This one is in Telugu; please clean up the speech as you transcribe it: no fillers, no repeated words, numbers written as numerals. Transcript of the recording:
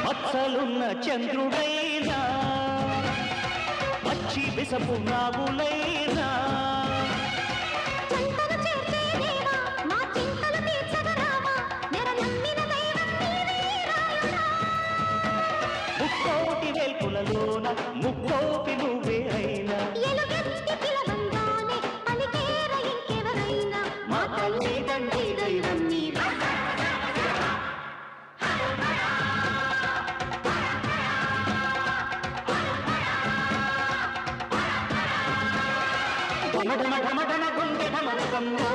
మచ్చలున్న చంద్రుడైనా పచ్చి విసపు నాగులైనా ముక్కోటి వేల్పులలోన ముక్కోపి నువ్వే అయినా మా తల్లి తండ్రి దైవం నీవే ఢమ ఢమ ఢమ ఢమ గుండె ఢమరుగంలో